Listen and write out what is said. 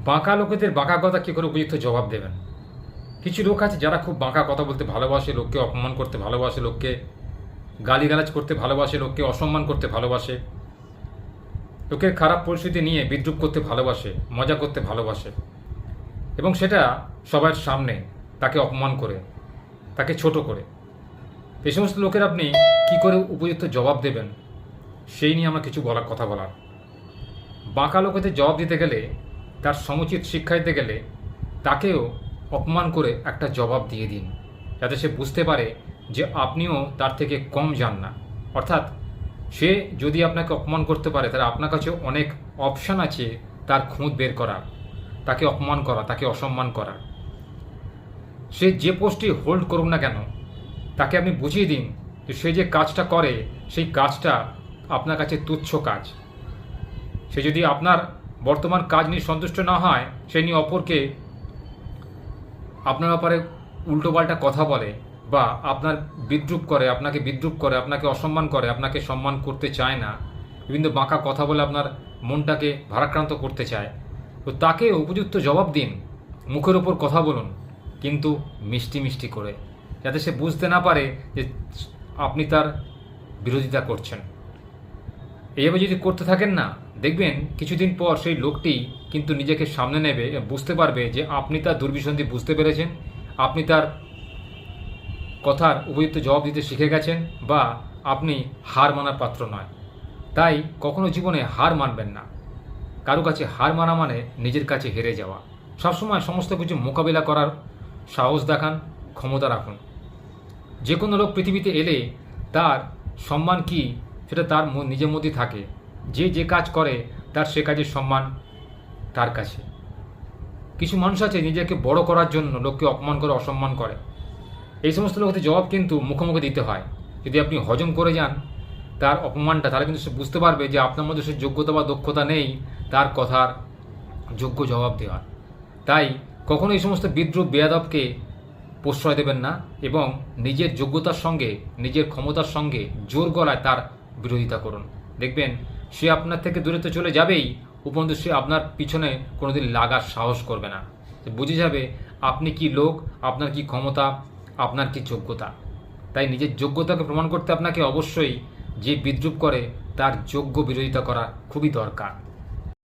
বাঁকা লোকেদের বাঁকা কথা কী করে উপযুক্ত জবাব দেবেন? কিছু লোক আছে যারা খুব বাঁকা কথা বলতে ভালোবাসে, লোককে অপমান করতে ভালোবাসে, লোককে গালিগালাজ করতে ভালোবাসে, লোককে অসম্মান করতে ভালোবাসে, লোকের খারাপ পরিস্থিতি নিয়ে বিদ্রূপ করতে ভালোবাসে, মজা করতে ভালোবাসে, এবং সেটা সবার সামনে তাকে অপমান করে, তাকে ছোট করে। এই সমস্ত লোকের আপনি কি করে উপযুক্ত জবাব দেবেন সেই নিয়ে আমরা কিছু কথা বলার। বাঁকা লোকেদের জবাব দিতে গেলে, তার সমুচিত শিক্ষা দিতে গেলে তাকেও অপমান করে একটা জবাব দিয়ে দিন, যাতে সে বুঝতে পারে যে আপনিও তার থেকে কম যান না। অর্থাৎ সে যদি আপনাকে অপমান করতে পারে, তাহলে আপনার কাছে অনেক অপশান আছে তার খুঁত বের করার, তাকে অপমান করা, তাকে অসম্মান করা। সে যে পোস্টে হোল্ড করুক না কেন, তাকে আপনি বুঝিয়ে দিন যে সে যে কাজটা করে সেই কাজটা আপনার কাছে তুচ্ছ কাজ। সে যদি আপনার বর্তমান কাজ নিয়ে সন্তুষ্ট না হয়, সে নিয়ে অপরকে আপনার ব্যাপারে উল্টোপাল্টা কথা বলে বা আপনার বিদ্রূপ করে, আপনাকে বিদ্রূপ করে, আপনাকে অসম্মান করে, আপনাকে সম্মান করতে চায় না, বিভিন্ন বাঁকা কথা বলে আপনার মনটাকে ভারাক্রান্ত করতে চায়, তো তাকে উপযুক্ত জবাব দিন। মুখের ওপর কথা বলুন, কিন্তু মিষ্টি মিষ্টি করে, যাতে সে বুঝতে না পারে যে আপনি তার বিরোধিতা করছেন। এইভাবে যদি করতে থাকেন না, দেখবেন কিছুদিন পর সেই লোকটি কিন্তু নিজেকে সামনে নেবে, বুঝতে পারবে যে আপনি তার দুর্বিসন্ধি বুঝতে পেরেছেন, আপনি তার কথার উপযুক্ত জবাব দিতে শিখে গেছেন, বা আপনি হার মানার পাত্র নয়। তাই কখনো জীবনে হার মানবেন না। কারো কাছে হার মানা মানে নিজের কাছে হেরে যাওয়া। সবসময় সমস্ত কিছু মোকাবিলা করার সাহস দেখান, ক্ষমতা রাখুন। যে কোনো লোক পৃথিবীতে এলে তার সম্মান কি সেটা তার নিজের মধ্যেই থাকে। যে যে কাজ করে তার সে কাজের সম্মান তার কাছে। কিছু মানুষ আছে নিজেকে বড় করার জন্য লোককে অপমান করে, অসম্মান করে। এই সমস্ত লোকদের জবাব কিন্তু মুখোমুখি দিতে হয়। যদি আপনি হজম করে যান তার অপমানটা, তাহলে কিন্তু সে বুঝতে পারবে যে আপনার মধ্যে সে যোগ্যতা বা দক্ষতা নেই তার কথার যোগ্য জবাব দেওয়ার। তাই কখনো এই সমস্ত বিদ্রূপ বেয়াদবকে প্রশ্রয় দেবেন না, এবং নিজের যোগ্যতার সঙ্গে, নিজের ক্ষমতার সঙ্গে জোর গলায় তার বিরোধিতা করুন। দেখবেন সে আপনার থেকে দূরে তো চলে যাবেই, উপরন্তু সে আপনার পিছনে কোনোদিন লাগার সাহস করবে না। বুঝে যাবে আপনি কি লোক, আপনার কি ক্ষমতা, আপনার কি যোগ্যতা। তাই নিজের যোগ্যতাকে প্রমাণ করতে আপনাকে অবশ্যই যে বিদ্রূপ করে তার যোগ্য বিরোধিতা করা খুবই দরকার।